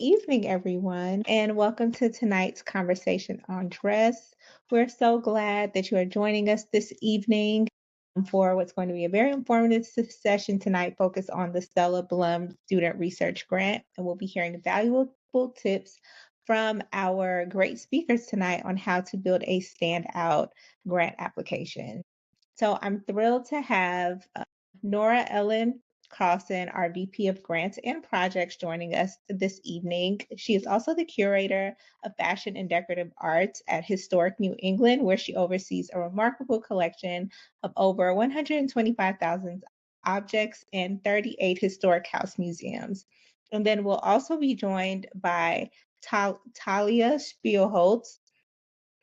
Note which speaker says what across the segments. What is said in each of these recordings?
Speaker 1: evening, everyone, and welcome to tonight's conversation on dress. We're so glad that you are joining us this evening for what's going to be a very informative session tonight focused on the Stella Blum Student Research Grant. And we'll be hearing valuable tips from our great speakers tonight on how to build a standout grant application. So I'm thrilled to have Nora Ellen Carleson, our VP of Grants and Projects, joining us this evening. She is also the curator of fashion and decorative arts at Historic New England, where she oversees a remarkable collection of over 125,000 objects in 38 historic house museums. And then we'll also be joined by Talia Spielholz,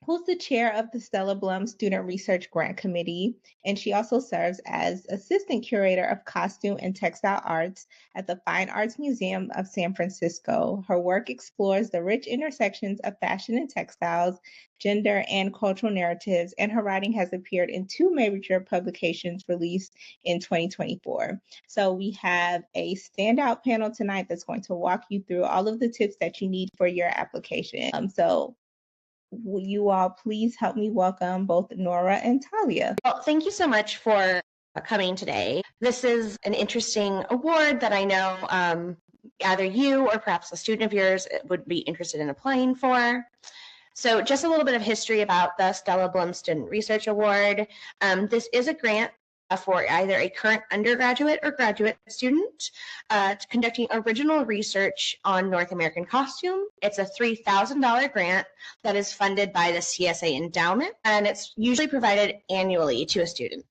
Speaker 1: who's the chair of the Stella Blum Student Research Grant Committee, and she also serves as assistant curator of costume and textile arts at the Fine Arts Museum of San Francisco. Her work explores the rich intersections of fashion and textiles, gender, and cultural narratives, and her writing has appeared in two major publications released in 2024. So we have a standout panel tonight that's going to walk you through all of the tips that you need for your application. So will you all please help me welcome both Nora and Talia?
Speaker 2: Well, thank you so much for coming today. This is an interesting award that I know either you or perhaps a student of yours would be interested in applying for. So just a little bit of history about the Stella Blum Student Research Award. This is a grant for either a current undergraduate or graduate student conducting original research on North American costume. It's a $3,000 grant that is funded by the CSA endowment, and it's usually provided annually to a student.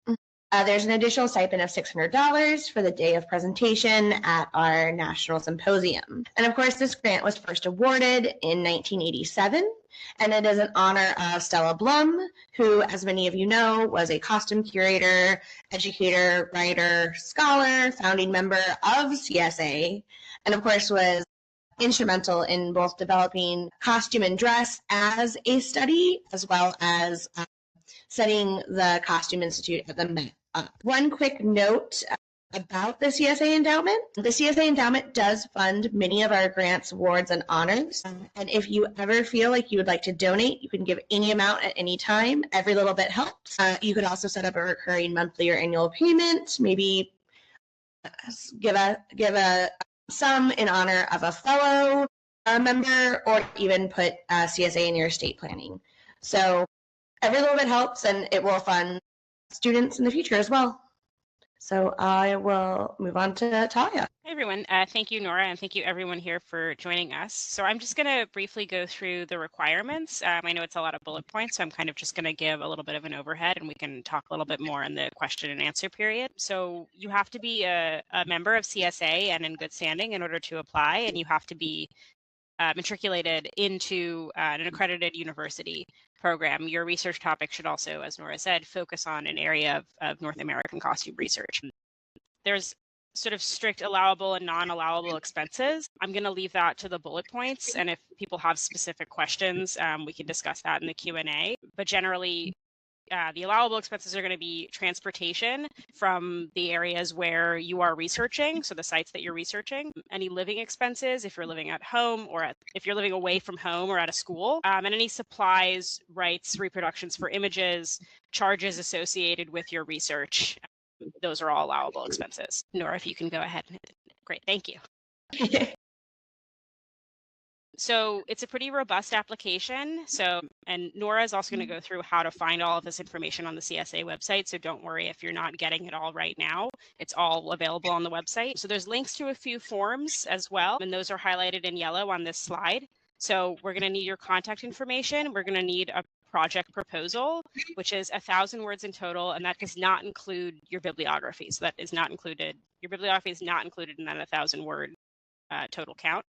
Speaker 2: There's an additional stipend of $600 for the day of presentation at our national symposium. And of course, this grant was first awarded in 1987, and it is in honor of Stella Blum, who, as many of you know, was a costume curator, educator, writer, scholar, founding member of CSA, and of course was instrumental in both developing costume and dress as a study, as well as setting the Costume Institute at the Met up. One quick note about the CSA endowment. The CSA endowment does fund many of our grants, awards, and honors. And if you ever feel like you would like to donate, you can give any amount at any time. Every little bit helps. You could also set up a recurring monthly or annual payment, maybe give a sum in honor of a fellow member, or even put CSA in your estate planning. So every little bit helps, and it will fund students in the future as well. So I will move on to Talia.
Speaker 3: Hey everyone, thank you Nora, and thank you everyone here for joining us. So I'm just going to briefly go through the requirements. I know it's a lot of bullet points, so I'm kind of just going to give a little bit of an overhead, and we can talk a little bit more in the question and answer period. So you have to be a member of CSA and in good standing in order to apply, and you have to be matriculated into an accredited university program. Your research topic should also, as Nora said, focus on an area of North American costume research. There's sort of strict allowable and non-allowable expenses. I'm going to leave that to the bullet points, and if people have specific questions, we can discuss that in the Q&A. But generally, the allowable expenses are going to be transportation from the areas where you are researching, so the sites that you're researching, any living expenses if you're living at home or if you're living away from home or at a school, and any supplies, rights, reproductions for images, charges associated with your research. Those are all allowable expenses. Nora, if you can go ahead. Great, thank you. So it's a pretty robust application. And Nora is also going to go through how to find all of this information on the CSA website. So don't worry if you're not getting it all right now. It's all available on the website. So there's links to a few forms as well, and those are highlighted in yellow on this slide. So we're going to need your contact information. We're going to need a project proposal, which is 1,000 words in total, and that does not include your bibliography. So that is not included. Your bibliography is not included in that 1,000 word total count.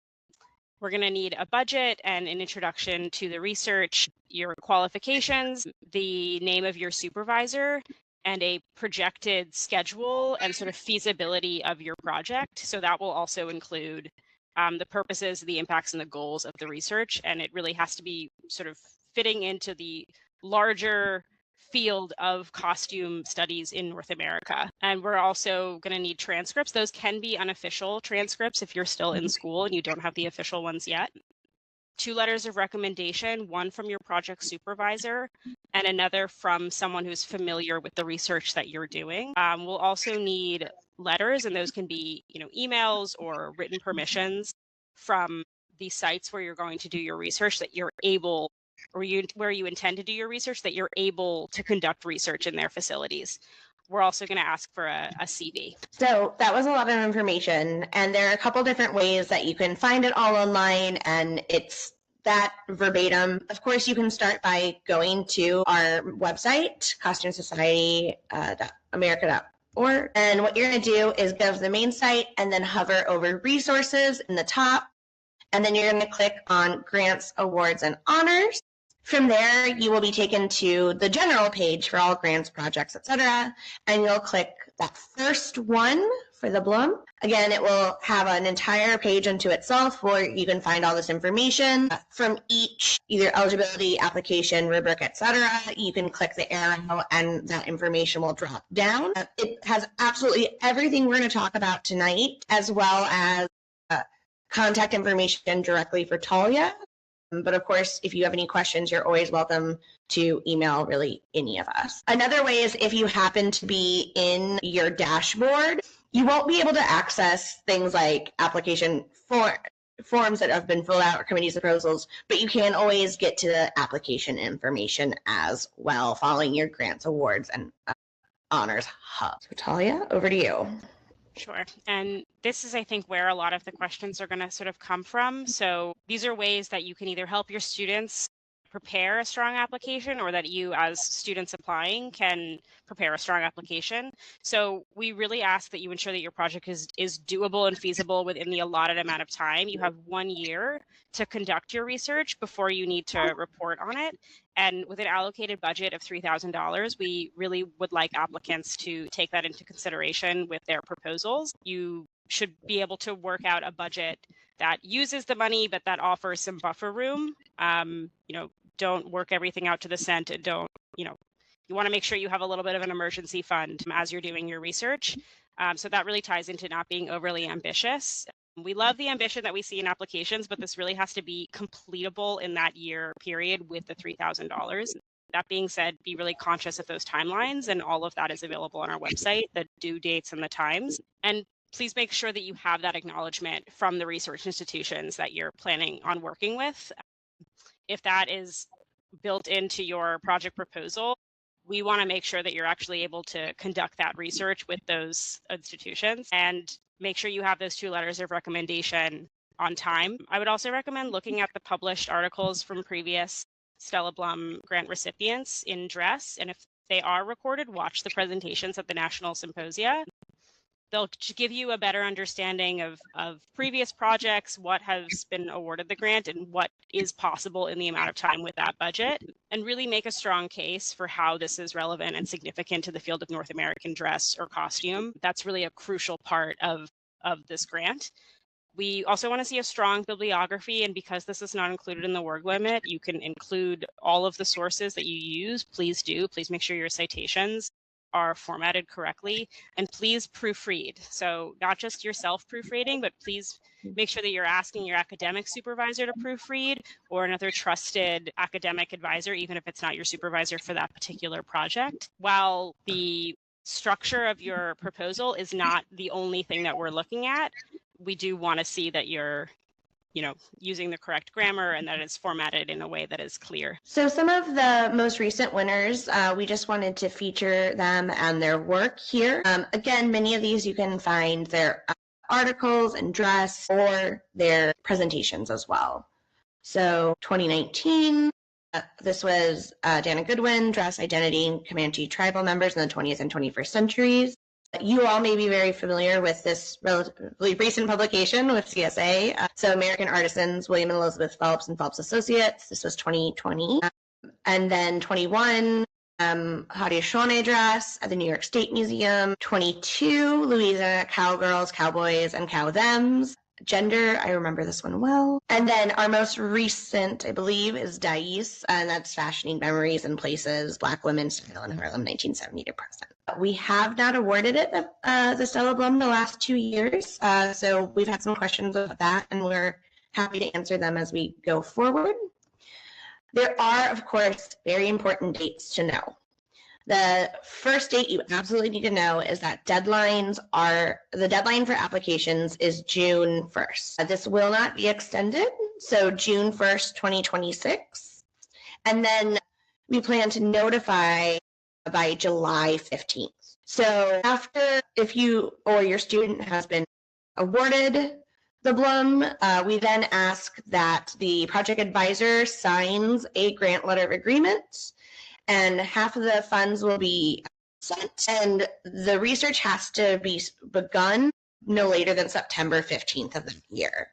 Speaker 3: We're going to need a budget and an introduction to the research, your qualifications, the name of your supervisor, and a projected schedule and sort of feasibility of your project. So that will also include the purposes, the impacts, and the goals of the research. And it really has to be sort of fitting into the larger field of costume studies in North America. And we're also going to need transcripts. Those can be unofficial transcripts if you're still in school and you don't have the official ones yet. 2 letters of recommendation, one from your project supervisor and another from someone who's familiar with the research that you're doing. We'll also need letters, and those can be, emails or written permissions from the sites where you're going to do your research that you're able, or where you intend to do your research, that you're able to conduct research in their facilities. We're also going to ask for a CV.
Speaker 2: So that was a lot of information, and there are a couple different ways that you can find it all online, and it's that verbatim. Of course, you can start by going to our website, costumesociety.america.org, and what you're going to do is go to the main site and then hover over resources in the top, and then you're going to click on grants, awards, and honors. From there, you will be taken to the general page for all grants, projects, etc., and you'll click that first one for the Blum. Again, it will have an entire page unto itself where you can find all this information from each either eligibility, application, rubric, etc. You can click the arrow and that information will drop down. It has absolutely everything we're going to talk about tonight, as well as contact information directly for Talia. But of course, if you have any questions, you're always welcome to email really any of us. Another way is if you happen to be in your dashboard, you won't be able to access things like application forms that have been filled out or committee's proposals, but you can always get to the application information as well following your grants, awards, and honors hub. So Talia, over to you.
Speaker 3: Sure. And this is, I think, where a lot of the questions are going to sort of come from. So these are ways that you can either help your students prepare a strong application, or that you as students applying can prepare a strong application. So we really ask that you ensure that your project is doable and feasible within the allotted amount of time. You have 1 year to conduct your research before you need to report on it. And with an allocated budget of $3,000, we really would like applicants to take that into consideration with their proposals. You should be able to work out a budget that uses the money, but that offers some buffer room. Don't work everything out to the cent. And you want to make sure you have a little bit of an emergency fund as you're doing your research. So that really ties into not being overly ambitious. We love the ambition that we see in applications, but this really has to be completable in that year period with the $3,000. That being said, be really conscious of those timelines, and all of that is available on our website, the due dates and the times. And please make sure that you have that acknowledgement from the research institutions that you're planning on working with. If that is built into your project proposal, we want to make sure that you're actually able to conduct that research with those institutions, and make sure you have those 2 letters of recommendation on time. I would also recommend looking at the published articles from previous Stella Blum grant recipients in DRESS, and if they are recorded, watch the presentations at the National Symposia. They'll give you a better understanding of previous projects, what has been awarded the grant, and what is possible in the amount of time with that budget, and really make a strong case for how this is relevant and significant to the field of North American dress or costume. That's really a crucial part of this grant. We also want to see a strong bibliography, and because this is not included in the word limit, you can include all of the sources that you use. Please do. Please make sure your citations are formatted correctly, and please proofread. So not just yourself proofreading, but please make sure that you're asking your academic supervisor to proofread, or another trusted academic advisor, even if it's not your supervisor for that particular project. While the structure of your proposal is not the only thing that we're looking at, we do want to see that you're using the correct grammar and that it's formatted in a way that is clear.
Speaker 2: So some of the most recent winners, we just wanted to feature them and their work here. Again, many of these you can find their articles and dress or their presentations as well. So 2019, this was Dana Goodwin, Dress, Identity, and Comanche Tribal Members in the 20th and 21st Centuries. You all may be very familiar with this relatively recent publication with CSA. So American Artisans, William and Elizabeth Phelps and Phelps Associates. This was 2020. And then 21, Haudenosaunee dress at the New York State Museum. 22, Louisiana Cowgirls, Cowboys, and Cow Thems. gender. I remember this one well. And then our most recent, I believe, is DICE, and that's Fashioning Memories and Places, Black Women Style in Harlem, 1970 to present. We have not awarded it the Stella Blum the last 2 years, so we've had some questions about that, and we're happy to answer them as we go forward. There are, of course, very important dates to know. The first date you absolutely need to know is that the deadline for applications is June 1st. This will not be extended, so June 1st, 2026. And then we plan to notify by July 15th. So after, if you or your student has been awarded the Blum, we then ask that the project advisor signs a grant letter of agreement, and half of the funds will be sent, and the research has to be begun no later than September 15th of the year.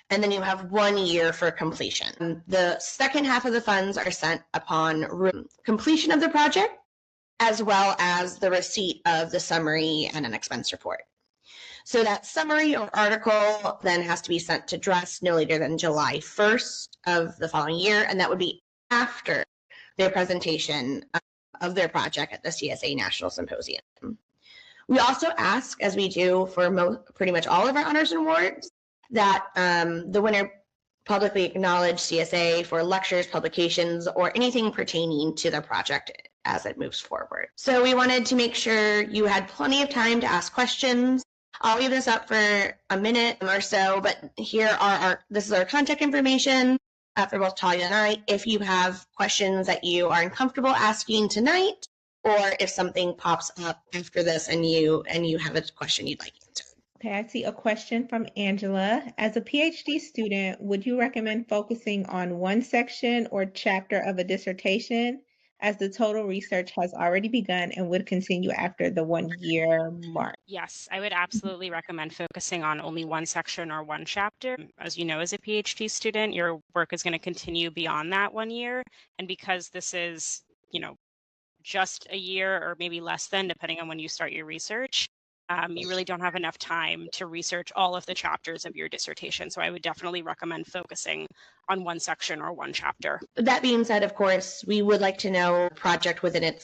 Speaker 2: And then you have 1 year for completion. The second half of the funds are sent upon completion of the project, as well as the receipt of the summary and an expense report. So that summary or article then has to be sent to DRESS no later than July 1st of the following year, and that would be after their presentation of their project at the CSA National Symposium. We also ask, as we do for pretty much all of our honors and awards, that the winner publicly acknowledge CSA for lectures, publications, or anything pertaining to the project as it moves forward. So we wanted to make sure you had plenty of time to ask questions. I'll leave this up for a minute or so, but this is our contact information for both Talia and I. If you have questions that you are uncomfortable asking tonight, or if something pops up after this and you have a question you'd like answered.
Speaker 1: Okay, I see a question from Angela. As a PhD student, would you recommend focusing on one section or chapter of a dissertation, as the total research has already begun and would continue after the 1 year mark?
Speaker 3: Yes, I would absolutely recommend focusing on only one section or one chapter. As you know, as a PhD student, your work is going to continue beyond that 1 year. And because this is, just a year or maybe less than, depending on when you start your research, you really don't have enough time to research all of the chapters of your dissertation. So I would definitely recommend focusing on one section or one chapter.
Speaker 2: That being said, of course, we would like to know project within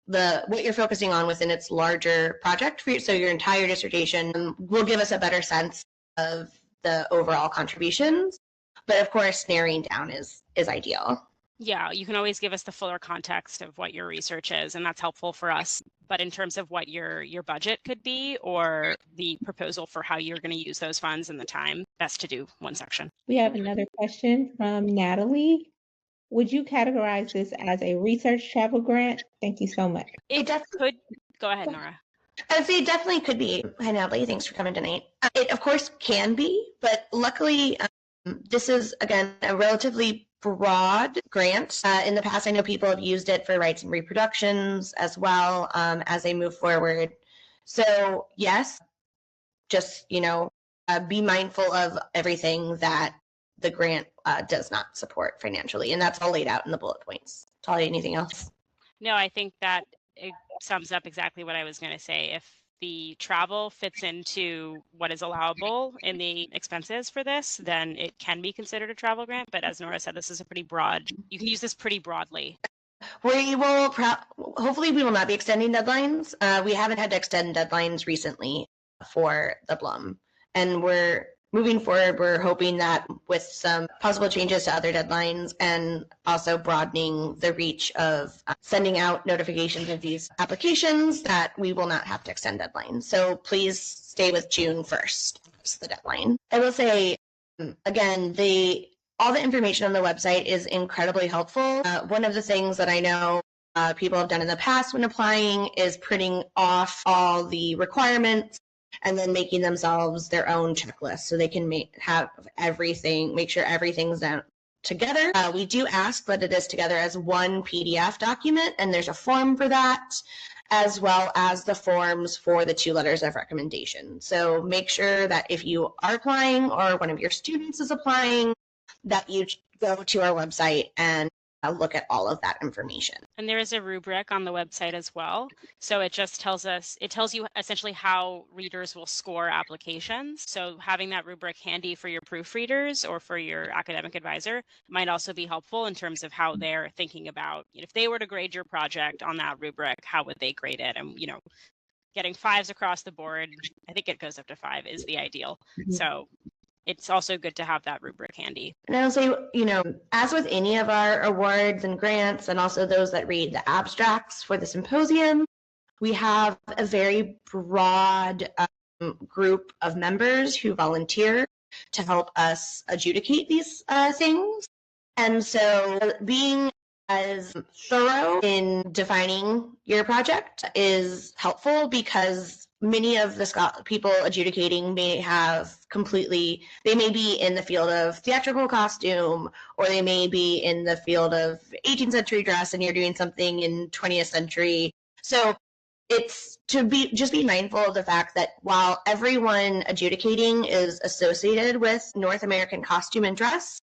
Speaker 2: what you're focusing on within its larger project. So your entire dissertation will give us a better sense of the overall contributions. But of course, narrowing down is ideal.
Speaker 3: Yeah, you can always give us the fuller context of what your research is, and that's helpful for us. But in terms of what your budget could be, or the proposal for how you're going to use those funds and the time, best to do one section.
Speaker 1: We have another question from Natalie. Would you categorize this as a research travel grant? Thank you so much.
Speaker 2: It definitely
Speaker 3: could. Go ahead, Nora.
Speaker 2: I would say it definitely could be. Hi, Natalie. Thanks for coming tonight. It, of course, can be, but luckily, this is, again, a relatively broad grant. In the past, I know people have used it for rights and reproductions as well as they move forward. So yes, just, be mindful of everything that the grant does not support financially. And that's all laid out in the bullet points. Talia, anything else?
Speaker 3: No, I think that it sums up exactly what I was going to say. If the travel fits into what is allowable in the expenses for this, then it can be considered a travel grant. But as Nora said, this is a pretty broad, you can use this pretty broadly.
Speaker 2: We will, hopefully we will not be extending deadlines. We haven't had to extend deadlines recently for the Blum. And we're moving forward, we're hoping that with some possible changes to other deadlines and also broadening the reach of sending out notifications of these applications, that we will not have to extend deadlines. So please stay with June 1st. That's the deadline. I will say, again, all the information on the website is incredibly helpful. One of the things that I know people have done in the past when applying is printing off all the requirements and then making themselves their own checklist so they can make sure everything's done together. We do ask that it is together as one PDF document, and there's a form for that, as well as the forms for the 2 letters of recommendation. So make sure that if you are applying or one of your students is applying, that you go to our website and look at all of that information.
Speaker 3: And there is a rubric on the website as well. So it just tells you essentially how readers will score applications. So having that rubric handy for your proofreaders or for your academic advisor might also be helpful in terms of how they're thinking about, if they were to grade your project on that rubric, how would they grade it? And, getting 5s across the board, I think it goes up to 5 is the ideal. So it's also good to have that rubric handy.
Speaker 2: And I'll say, as with any of our awards and grants, and also those that read the abstracts for the symposium, we have a very broad group of members who volunteer to help us adjudicate these things. And so being as thorough in defining your project is helpful, because many of the people adjudicating may be in the field of theatrical costume, or they may be in the field of 18th century dress, and you're doing something in 20th century. So it's to be mindful of the fact that while everyone adjudicating is associated with North American costume and dress,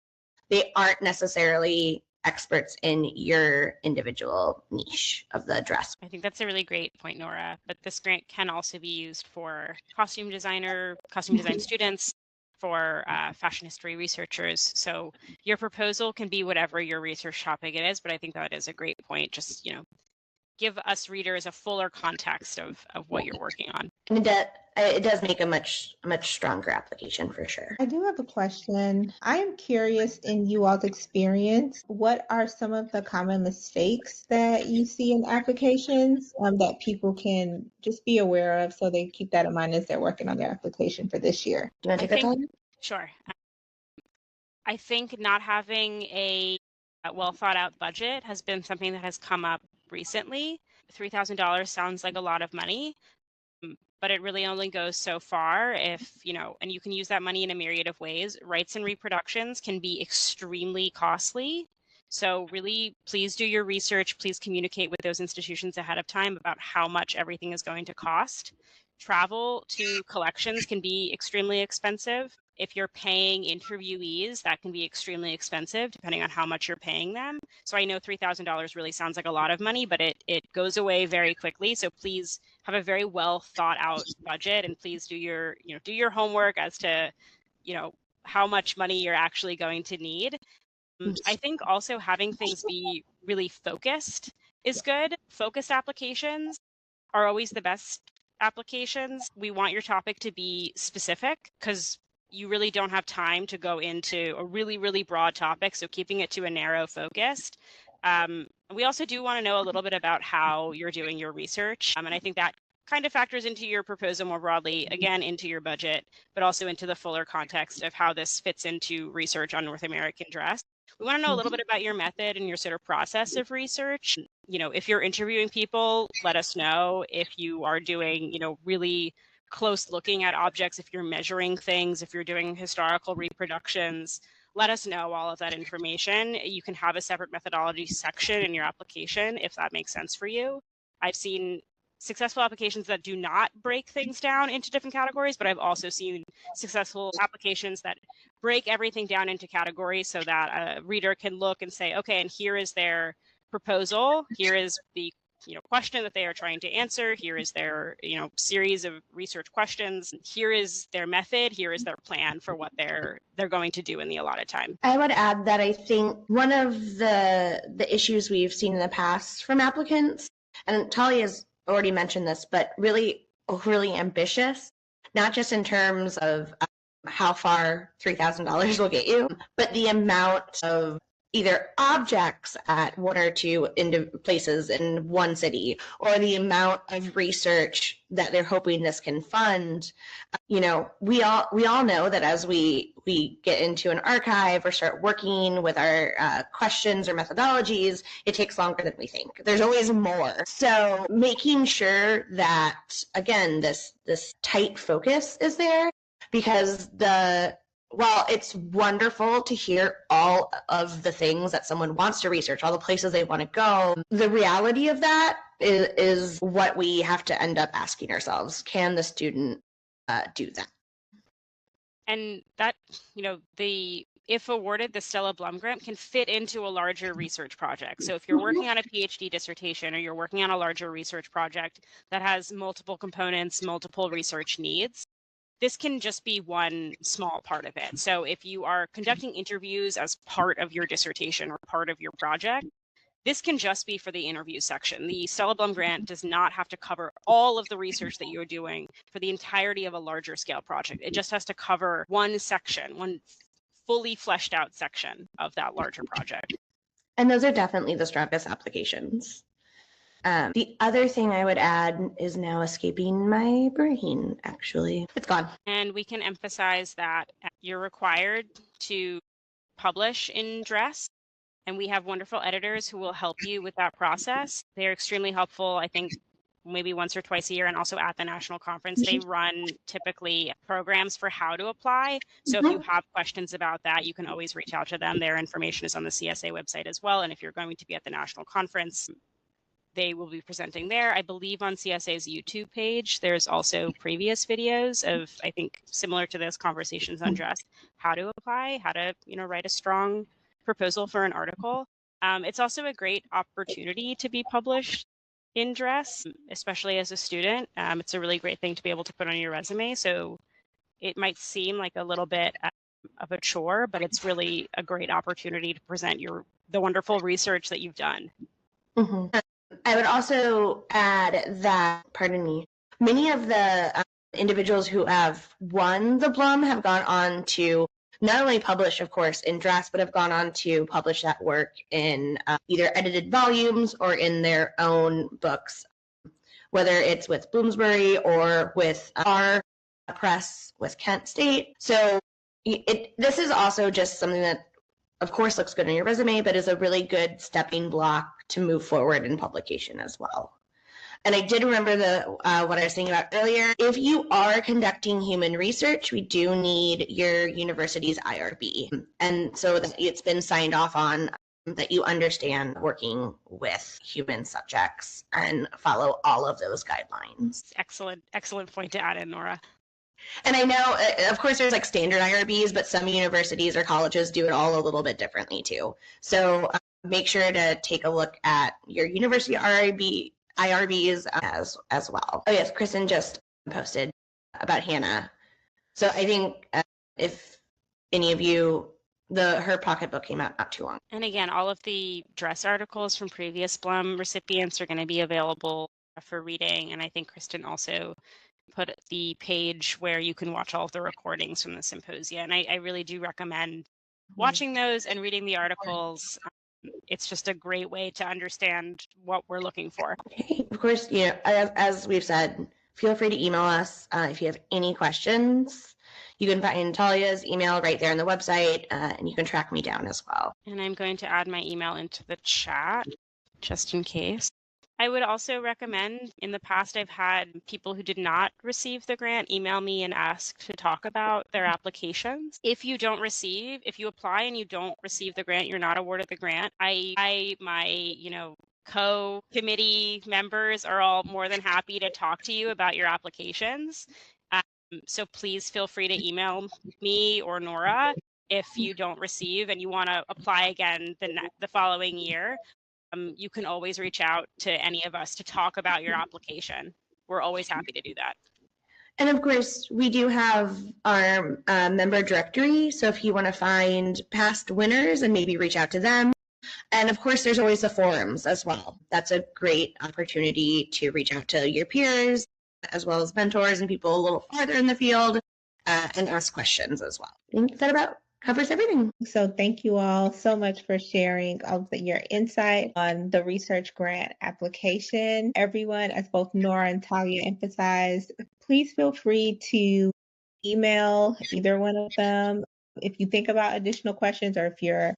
Speaker 2: they aren't necessarily experts in your individual niche of the dress.
Speaker 3: I think that's a really great point, Nora. But this grant can also be used for costume design students, for fashion history researchers. So your proposal can be whatever your research topic it is, but I think that is a great point. Just, give us readers a fuller context of what you're working on.
Speaker 2: And it does make a much stronger application for sure.
Speaker 1: I do have a question. I am curious, in you all's experience, what are some of the common mistakes that you see in applications that people can just be aware of, so they keep that in mind as they're working on their application for this year?
Speaker 2: Do you want to take that time?
Speaker 3: Sure. I think not having a well thought out budget has been something that has come up recently. $3,000 sounds like a lot of money, but it really only goes so far if, and you can use that money in a myriad of ways. Rights and reproductions can be extremely costly. So really, please do your research. Please communicate with those institutions ahead of time about how much everything is going to cost. Travel to collections can be extremely expensive. If you're paying interviewees, that can be extremely expensive depending on how much you're paying them. So I know $3,000 really sounds like a lot of money, but it goes away very quickly. So please have a very well thought out budget, and please do your homework as to, how much money you're actually going to need. I think also having things be really focused is good. Focused applications are always the best applications. We want your topic to be specific, because you really don't have time to go into a really, really broad topic. So keeping it to a narrow focus. We also do want to know a little bit about how you're doing your research. And I think that kind of factors into your proposal more broadly, again, into your budget, but also into the fuller context of how this fits into research on North American dress. We want to know a little bit about your method and your sort of process of research. If you're interviewing people, let us know. If you are doing, really close looking at objects, if you're measuring things, if you're doing historical reproductions, let us know all of that information. You can have a separate methodology section in your application if that makes sense for you. I've seen successful applications that do not break things down into different categories, but I've also seen successful applications that break everything down into categories so that a reader can look and say, okay, and here is their proposal, here is the question that they are trying to answer, here is their series of research questions, here is their method, here is their plan for what they're going to do in the allotted time.
Speaker 2: I would add that I think one of the issues we've seen in the past from applicants, and Talia's already mentioned this, but really overly ambitious, not just in terms of how far $3,000 will get you, but the amount of either objects at one or two places in one city, or the amount of research that they're hoping this can fund. We all know that as we get into an archive or start working with our questions or methodologies, it takes longer than we think. There's always more. So making sure that, again, this tight focus is there, because while it's wonderful to hear all of the things that someone wants to research, all the places they want to go, the reality of that is what we have to end up asking ourselves. Can the student do that?
Speaker 3: And that, the if awarded, the Stella Blum grant can fit into a larger research project. So if you're working on a PhD dissertation or you're working on a larger research project that has multiple components, multiple research needs, this can just be one small part of it. So if you are conducting interviews as part of your dissertation or part of your project, this can just be for the interview section. The Stella Blum grant does not have to cover all of the research that you're doing for the entirety of a larger scale project. It just has to cover one section, one fully fleshed out section of that larger project.
Speaker 2: And those are definitely the strongest applications. The other thing I would add is now escaping my brain, actually. It's gone.
Speaker 3: And we can emphasize that you're required to publish in DRESS, and we have wonderful editors who will help you with that process. They're extremely helpful, I think, maybe once or twice a year, and also at the national conference. They run typically programs for how to apply. So if you have questions about that, you can always reach out to them. Their information is on the CSA website as well. And if you're going to be at the national conference, they will be presenting there. I believe on CSA's YouTube page, there's also previous videos of, I think, similar to this, conversations on DRESS, how to apply, how to, write a strong proposal for an article. It's also a great opportunity to be published in DRESS, especially as a student. It's a really great thing to be able to put on your resume. So it might seem like a little bit of a chore, but it's really a great opportunity to present the wonderful research that you've done.
Speaker 2: Mm-hmm. I would also add that, many of the individuals who have won the Blum have gone on to not only publish, of course, in DRESS, but have gone on to publish that work in either edited volumes or in their own books, whether it's with Bloomsbury or with our press with Kent State. So this is also just something that, of course, looks good on your resume, but is a really good stepping block to move forward in publication as well. And I did remember what I was saying about earlier. If you are conducting human research, we do need your university's IRB. And so that it's been signed off on, that you understand working with human subjects and follow all of those guidelines.
Speaker 3: Excellent point to add in, Nora.
Speaker 2: And I know, of course, there's like standard IRBs, but some universities or colleges do it all a little bit differently too. So make sure to take a look at your university IRBs as well. Oh yes, Kristen just posted about Hannah. So I think if any of you, her pocketbook came out not too long.
Speaker 3: And again, all of the DRESS articles from previous Blum recipients are going to be available for reading. And I think Kristen also put the page where you can watch all of the recordings from the symposia. And I really do recommend watching those and reading the articles. It's just a great way to understand what we're looking for.
Speaker 2: Okay. Of course, as we've said, feel free to email us if you have any questions. You can find Talia's email right there on the website, and you can track me down as well.
Speaker 3: And I'm going to add my email into the chat just in case. I would also recommend, in the past, I've had people who did not receive the grant email me and ask to talk about their applications. If you apply and you don't receive the grant, you're not awarded the grant, my co-committee members are all more than happy to talk to you about your applications. So please feel free to email me or Nora if you don't receive and you want to apply again the following year. You can always reach out to any of us to talk about your application. We're always happy to do that.
Speaker 2: And of course, we do have our member directory. So if you want to find past winners and maybe reach out to them. And of course, there's always the forums as well. That's a great opportunity to reach out to your peers, as well as mentors and people a little farther in the field, and ask questions as well. I think that about covers everything.
Speaker 1: So thank you all so much for sharing all of your insight on the research grant application. Everyone, as both Nora and Talia emphasized, please feel free to email either one of them if you think about additional questions or if you're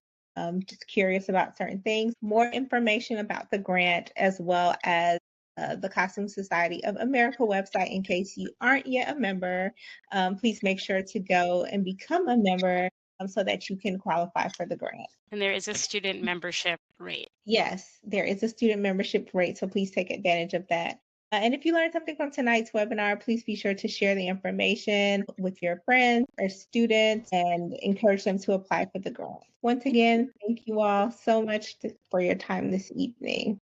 Speaker 1: just curious about certain things. More information about the grant as well as the Costume Society of America website. In case you aren't yet a member, please make sure to go and become a member so that you can qualify for the grant.
Speaker 3: And there is a student membership rate.
Speaker 1: Yes, there is a student membership rate, so please take advantage of that. And if you learned something from tonight's webinar, please be sure to share the information with your friends or students and encourage them to apply for the grant. Once again, thank you all so much for your time this evening.